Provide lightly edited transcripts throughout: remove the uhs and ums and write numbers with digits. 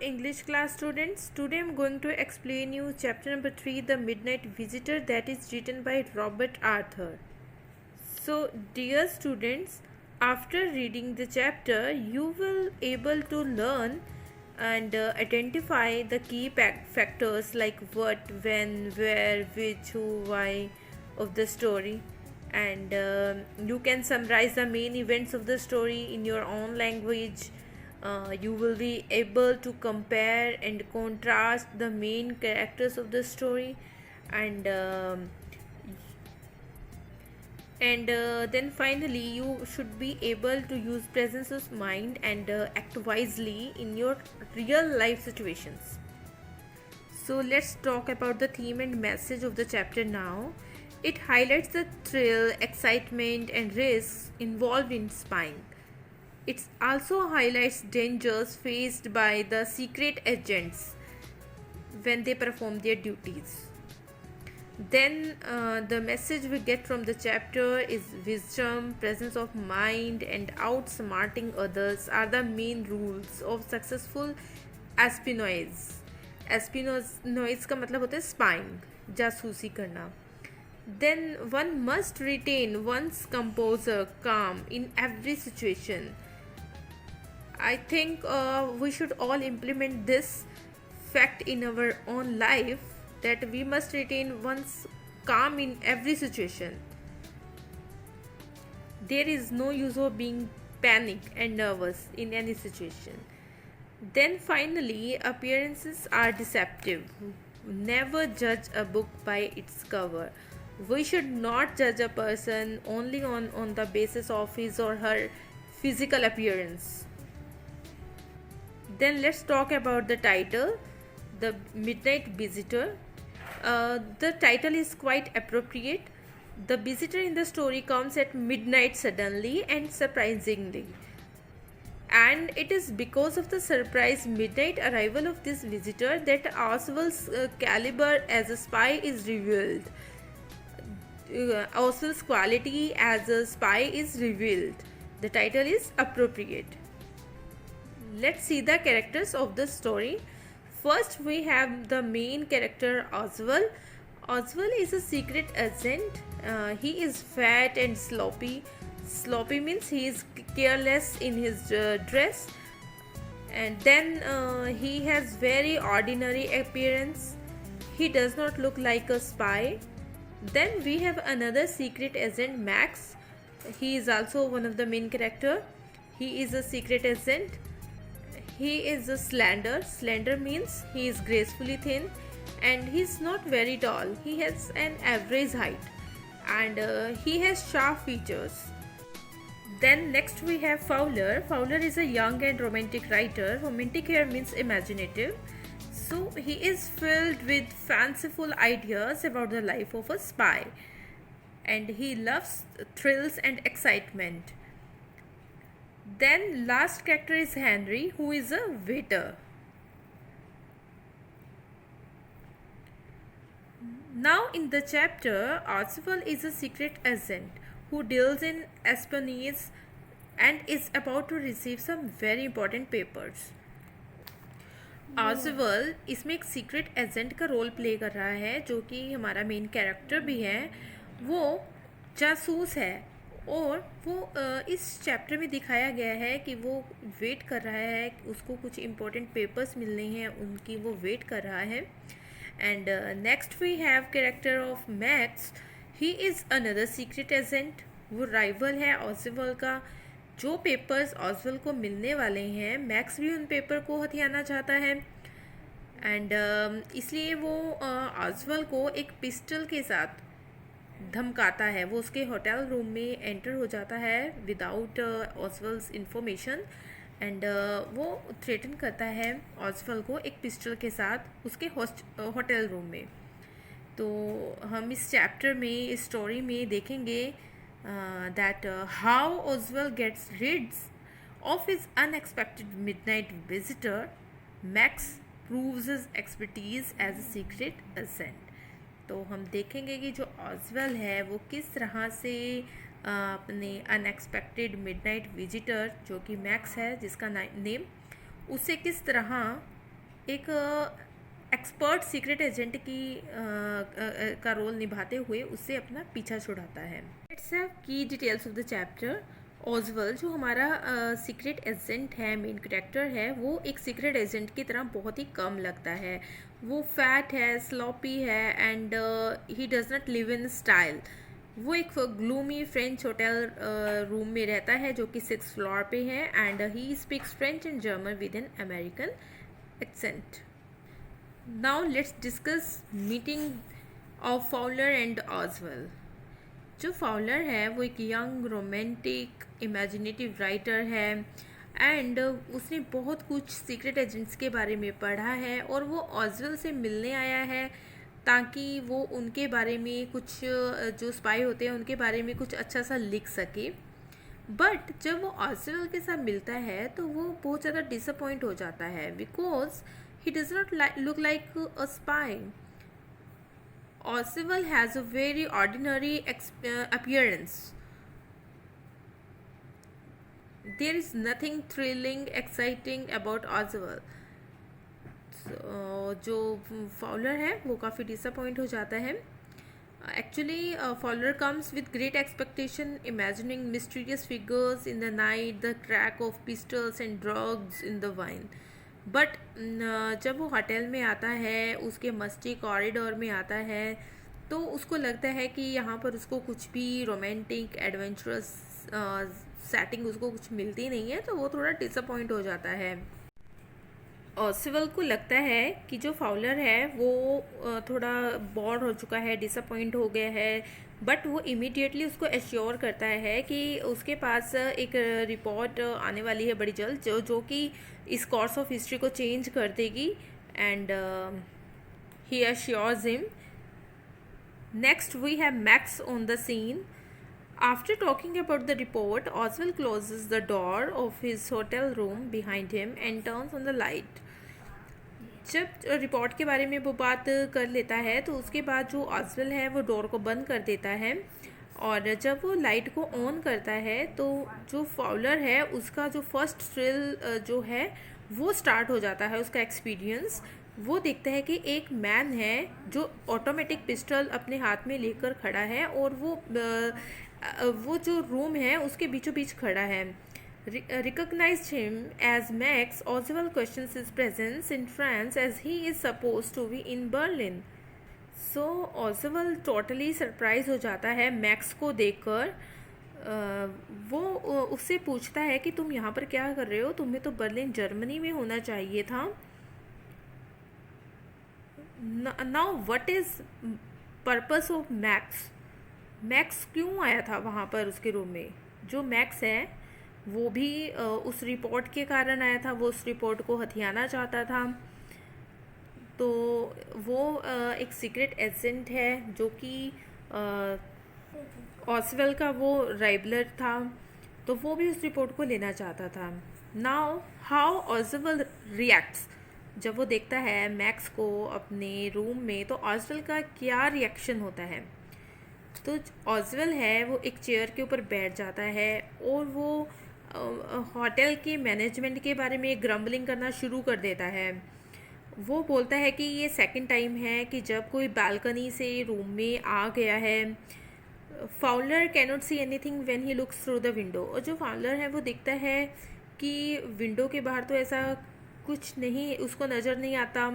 English class students. Today I'm going to explain you chapter number 3, The Midnight Visitor, that is written by Robert Arthur. So dear students, after reading the chapter you will able to learn and identify the key factors like what, when, where, which, who, why of the story, and you can summarize the main events of the story in your own language. You will be able to compare and contrast the main characters of the story, and then finally you should be able to use presence of mind and act wisely in your real life situations. So let's talk about the theme and message of the chapter now. It highlights the thrill, excitement and risks involved in spying. It also highlights dangers faced by the secret agents when they perform their duties. Then the message we get from the chapter is wisdom, presence of mind and outsmarting others are the main rules of successful espionage. Espionage का मतलब होता है spying, जासूसी करना. Then one must retain one's composure, calm in every situation. I think we should all implement this fact in our own life, that we must retain one's calm in every situation. There is no use of being panic and nervous in any situation. Then finally, appearances are deceptive. Never judge a book by its cover. We should not judge a person only on the basis of his or her physical appearance. Then let's talk about the title, The Midnight Visitor. The title is quite appropriate. The visitor in the story comes at midnight suddenly and surprisingly. And it is because of the surprise midnight arrival of this visitor that Oswald's caliber as a spy is revealed. Oswald's quality as a spy is revealed. The title is appropriate. Let's see the characters of the story. First, we have the main character Oswald. Oswald is a secret agent. He is fat and sloppy. Sloppy means he is careless in his dress. And then he has very ordinary appearance. He does not look like a spy. Then we have another secret agent, Max. He is also one of the main character. He is a secret agent. He is a slender. Slender means he is gracefully thin and he is not very tall. He has an average height and he has sharp features. Then next we have Fowler. Fowler is a young and romantic writer. Romantic here means imaginative. So he is filled with fanciful ideas about the life of a spy and he loves thrills and excitement. Then last character is Henry, who is a waiter. Now in the chapter, Oswald is a secret agent who deals in espionage and is about to receive some very important papers. Oswald इसमें एक secret agent का role play कर रहा है, जो कि हमारा main character भी है. वो जासूस है और वो इस चैप्टर में दिखाया गया है कि वो वेट कर रहा है, उसको कुछ इम्पोर्टेंट पेपर्स मिलने हैं, उनकी वो वेट कर रहा है. And next we have character of Max. He is another secret agent. वो राइवल है ऑसवल का. जो पेपर्स ऑसवल को मिलने वाले हैं, मैक्स भी उन पेपर को हथियाना चाहता है एंड इसलिए वो ऑसवल को एक पिस्टल के साथ धमकाता है. वो उसके होटल रूम में एंटर हो जाता है विदाउट ऑसवल्स इंफॉर्मेशन एंड वो थ्रेटन करता है ऑसवल को एक पिस्टल के साथ उसके होटल रूम में. तो हम इस चैप्टर में, इस स्टोरी में देखेंगे that how Oswald gets rid of his unexpected midnight visitor. Max proves his expertise as a secret agent. तो हम देखेंगे कि जो ऑसवेल है वो किस तरह से अपने अनएक्सपेक्टेड मिडनाइट विजिटर, जो कि मैक्स है जिसका नेम, उसे किस तरह एक एक्सपर्ट सीक्रेट एजेंट की का रोल निभाते हुए उससे अपना पीछा छुड़ाता है। लेट्स हैव की डिटेल्स ऑफ द चैप्टर। ऑजवेल जो हमारा सीक्रेट एजेंट है, मेन करेक्टर है, वो एक सीक्रेट एजेंट की तरह बहुत ही कम लगता है। वो फैट है, स्लॉपी है and he does not live in style. वो एक ग्लूमी फ्रेंच होटल रूम में रहता है जो कि 6th फ्लोर पे है and he speaks French and German with an American accent. Now let's discuss meeting of Fowler and Ausable. जो फाउलर है वो एक यंग रोमांटिक इमेजिनेटिव राइटर है एंड उसने बहुत कुछ सीक्रेट एजेंट्स के बारे में पढ़ा है और वो ऑजवेल से मिलने आया है ताकि वो उनके बारे में कुछ जो स्पाई होते हैं उनके बारे में कुछ अच्छा सा लिख सके। बट जब वो ऑजवेल के साथ मिलता है तो वो बहुत ज़्यादा डिसअपॉइंट हो जाता है because he does not look like a spy. Oswald has a very ordinary appearance. There is nothing thrilling, exciting about Oswald. So, जो फॉलर है वो काफ़ी डिसअपॉइंट हो जाता है। Actually, Fowler comes with great expectation, imagining mysterious figures in the night, the crack of pistols and drugs in the wine. But जब वो hotel में आता है, उसके मस्ती कॉरिडोर में आता है, तो उसको लगता है कि यहाँ पर उसको कुछ भी रोमांटिक एडवेंचरस सेटिंग उसको कुछ मिलती नहीं है, तो वो थोड़ा डिसअपॉइंट हो जाता है। ऑसवेल को लगता है कि जो फाउलर है वो थोड़ा बोर हो चुका है, डिसअपॉइंट हो गया है, बट वो इमीडिएटली उसको एश्योर करता है कि उसके पास एक रिपोर्ट आने वाली है बड़ी जल्द जो कि इस कोर्स ऑफ हिस्ट्री को चेंज कर देगी and he assures him. Next we have Max on the scene. After talking about the report, Oswald closes the door of his hotel room behind him and turns on the light. जब report के बारे में वो बात कर लेता है तो उसके बाद जो ऑसवेल है वो डोर को बंद कर देता है और जब वो लाइट को ऑन करता है तो जो फाउलर है उसका जो फर्स्ट थ्रिल जो है वो स्टार्ट हो जाता है, उसका एक्सपीरियंस। वो देखता है कि एक मैन है जो ऑटोमेटिक पिस्टल अपने हाथ में लेकर खड़ा है और वो जो रूम है उसके बीचों बीच खड़ा है। Recognized him as Max, Oswald questions his presence in France as he is supposed to be in Berlin. So Oswald totally surprised हो जाता है मैक्स को देखकर। वो उससे पूछता है कि तुम यहाँ पर क्या कर रहे हो, तुम्हें तो बर्लिन जर्मनी में होना चाहिए था। Now what is purpose of Max? Max क्यों आया था वहाँ पर उसके रूम में? जो मैक्स है वो भी उस रिपोर्ट के कारण आया था, वो उस रिपोर्ट को हथियाना चाहता था। तो वो एक सीक्रेट एजेंट है जो कि ऑसवेल का वो राइवलर था, तो वो भी उस रिपोर्ट को लेना चाहता था। Now how Ausable reacts. जब वो देखता है मैक्स को अपने रूम में तो ऑसवेल का क्या रिएक्शन होता है? तो ऑसवेल है वो एक चेयर के ऊपर बैठ जाता है और वो होटल के मैनेजमेंट के बारे में ग्रम्बलिंग करना शुरू कर देता है। वो बोलता है कि ये सेकंड टाइम है कि जब कोई बालकनी से रूम में आ गया है। Fowler cannot see anything when he looks through the window. और जो फाउलर है वो देखता है कि विंडो के बाहर तो ऐसा कुछ नहीं, उसको नज़र नहीं आता।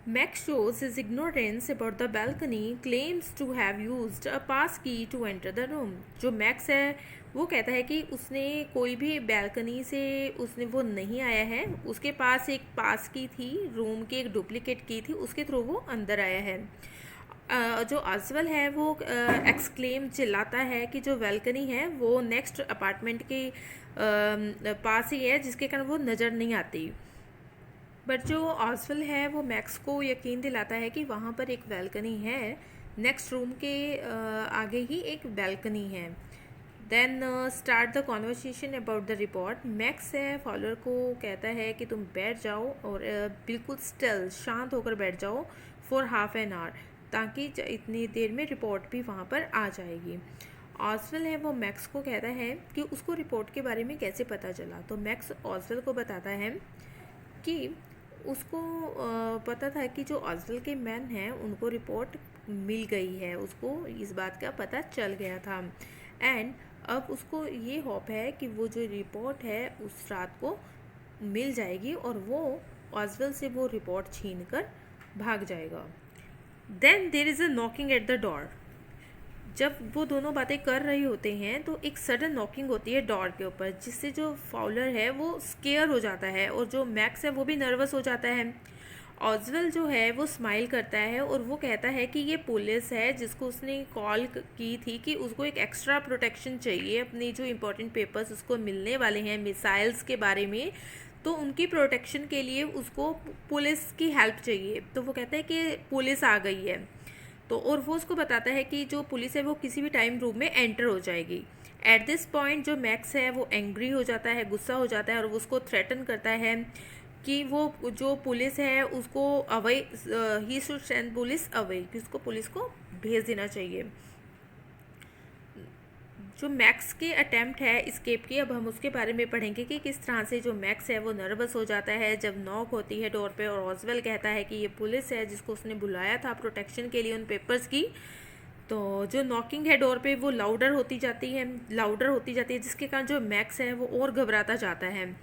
Max shows his ignorance about the balcony, claims to have used a pass key to enter the room. जो मैक्स है वो कहता है कि उसने कोई भी बैल्कनी से उसने वो नहीं आया है, उसके पास एक पास की थी, रूम की एक डुप्लीकेट की थी, उसके थ्रू वो अंदर आया है। जो ऑसवेल है वो एक्सक्लेम चिल्लाता है कि जो बैल्कनी है वो नेक्स्ट अपार्टमेंट के पास ही है जिसके कारण वो नज़र नहीं आती। बट जो ऑसवेल है वो मैक्स को यकीन दिलाता है कि वहाँ पर एक बैल्कनी है, नेक्स्ट रूम के आगे ही एक बैल्कनी है। Then start the conversation about the report. Max है फॉलोअर को कहता है कि तुम बैठ जाओ और बिल्कुल स्टिल शांत होकर बैठ जाओ फॉर हाफ एन आवर, ताकि इतनी देर में रिपोर्ट भी वहाँ पर आ जाएगी। ऑसवेल है वो मैक्स को कहता है कि उसको रिपोर्ट के बारे में कैसे पता चला। तो मैक्स ऑसवेल को बताता है कि उसको पता था कि जो ऑजवेल के मैन हैं उनको रिपोर्ट मिल गई है, उसको इस बात का पता चल गया था। एंड अब उसको ये होप है कि वो जो रिपोर्ट है उस रात को मिल जाएगी और वो ऑजवेल से वो रिपोर्ट छीन कर भाग जाएगा। Then there is a knocking at the door. जब वो दोनों बातें कर रही होते हैं तो एक सडन नॉकिंग होती है डोर के ऊपर, जिससे जो फाउलर है वो स्केयर हो जाता है और जो मैक्स है वो भी नर्वस हो जाता है। ऑजवेल जो है वो स्माइल करता है और वो कहता है कि ये पुलिस है जिसको उसने कॉल की थी कि उसको एक एक्स्ट्रा प्रोटेक्शन चाहिए, अपनी जो इम्पोर्टेंट पेपर्स उसको मिलने वाले हैं मिसाइल्स के बारे में, तो उनकी प्रोटेक्शन के लिए उसको पुलिस की हेल्प चाहिए। तो वो कहता है कि पुलिस आ गई है, तो और वो उसको बताता है कि जो पुलिस है वो किसी भी टाइम रूम में एंटर हो जाएगी। एट दिस पॉइंट जो मैक्स है वो एंग्री हो जाता है, गुस्सा हो जाता है और वो उसको थ्रेटन करता है कि वो जो पुलिस है उसको away he should send police away, कि उसको पुलिस को भेज देना चाहिए। जो मैक्स के अटैम्प्ट है एस्केप की, अब हम उसके बारे में पढ़ेंगे कि किस तरह से जो मैक्स है वो नर्वस हो जाता है जब नॉक होती है डोर पे और ऑजवेल कहता है कि ये पुलिस है जिसको उसने बुलाया था प्रोटेक्शन के लिए उन पेपर्स की। तो जो नॉकिंग है डोर पे वो लाउडर होती जाती है, जिसके कारण जो मैक्स है वो और घबराता जाता है।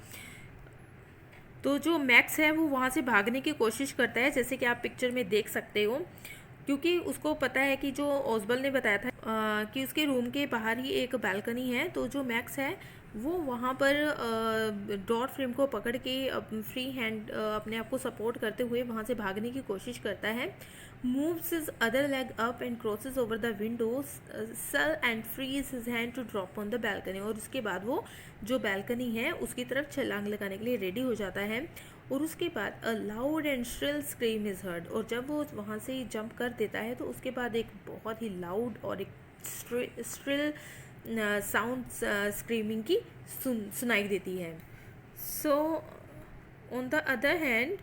तो जो मैक्स है वो वहाँ से भागने की कोशिश करता है, जैसे कि आप पिक्चर में देख सकते हो, क्योंकि उसको पता है कि जो ऑजबल ने बताया था कि उसके रूम के बाहर ही एक बालकनी है। तो जो मैक्स है वो वहाँ पर डोर फ्रेम को पकड़ के फ्री हैंड अपने आप को सपोर्ट करते हुए वहाँ से भागने की कोशिश करता है। Moves his other leg up and crosses over the windows sill and frees his hand to drop on the balcony. और उसके बाद वो जो बैल्कनी है उसकी तरफ छलांग लगाने के लिए रेडी हो जाता है और उसके बाद a loud and shrill scream is heard. और जब वो वहाँ से जंप कर देता है तो उसके बाद एक बहुत ही लाउड और एक श्रिल साउंड स्क्रीमिंग की सुनाई देती है। So on the other hand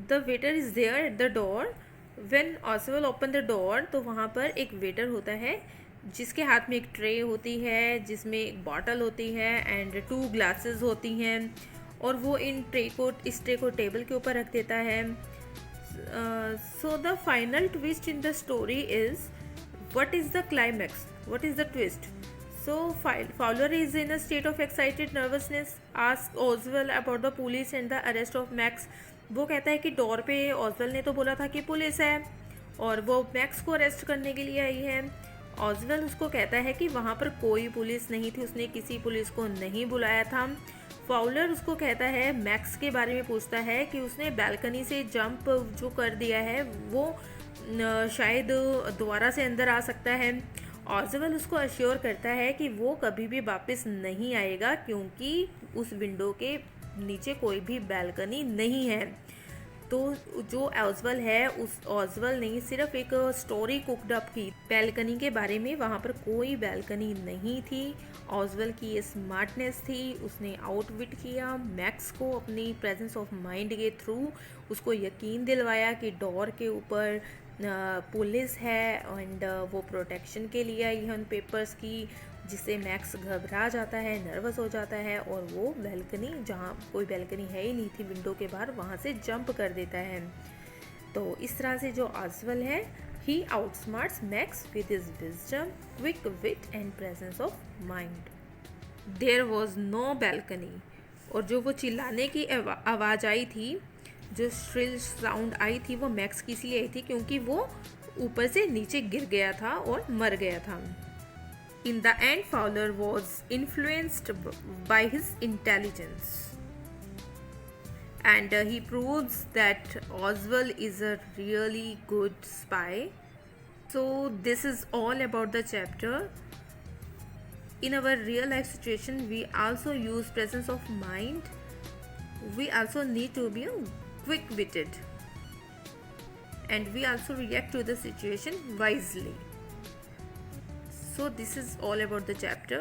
the waiter is there at the door. When Ausable open the door तो वहाँ पर एक वेटर होता है जिसके हाथ में एक ट्रे होती है जिसमें एक बॉटल होती है एंड 2 ग्लासेस होती हैं और वो इस ट्रे को टेबल के ऊपर रख देता है। So the final twist in the story is what is the climax, what is the twist? So Fowler is in a state of excited nervousness, asks Oswald about the police and the arrest of Max। वो कहता है कि door पे ऑजवेल ने तो बोला था कि पुलिस है और वो मैक्स को अरेस्ट करने के लिए आई है। ऑजवेल उसको कहता है कि वहाँ पर कोई पुलिस नहीं थी, उसने किसी पुलिस को नहीं बुलाया था। फाउलर उसको कहता है, मैक्स के बारे में पूछता है कि उसने बैल्कनी से जंप जो कर दिया है वो शायद दोबारा से अंदर आ सकता है। ऑजवेल उसको अश्योर करता है कि वो कभी भी वापस नहीं आएगा क्योंकि उस विंडो के नीचे कोई भी बैल्कनी नहीं है। तो जो ऑजवेल है उस ऑजवेल ने सिर्फ एक स्टोरी कुकड अप की बैल्कनी के बारे में, वहाँ पर कोई बैल्कनी नहीं थी। ऑजवेल की ये स्मार्टनेस थी, उसने आउटविट किया मैक्स को अपनी प्रेजेंस ऑफ माइंड के थ्रू, उसको यकीन दिलवाया कि डोर के ऊपर पुलिस है एंड वो प्रोटेक्शन के लिए आई है उन पेपर्स की, जिससे मैक्स घबरा जाता है, नर्वस हो जाता है और वो बैल्कनी, जहाँ कोई बैल्कनी है ही नहीं थी विंडो के बाहर, वहाँ से जंप कर देता है। तो इस तरह से जो ऑजवेल है he outsmarts Max with his wisdom, quick wit and presence of mind. There was no balcony. और जो वो चिल्लाने की आवाज़ आई थी, जो श्रिल साउंड आई थी, वो मैक्स की इसलिए आई थी क्योंकि वो ऊपर से नीचे गिर गया था और मर गया था। In the end, Fowler was influenced by his intelligence, and he proves that Oswald is a really good spy. So this is all about the chapter. In our real life situation, we also use presence of mind. We also need to be quick-witted, and we also react to the situation wisely. So this is all about the chapter.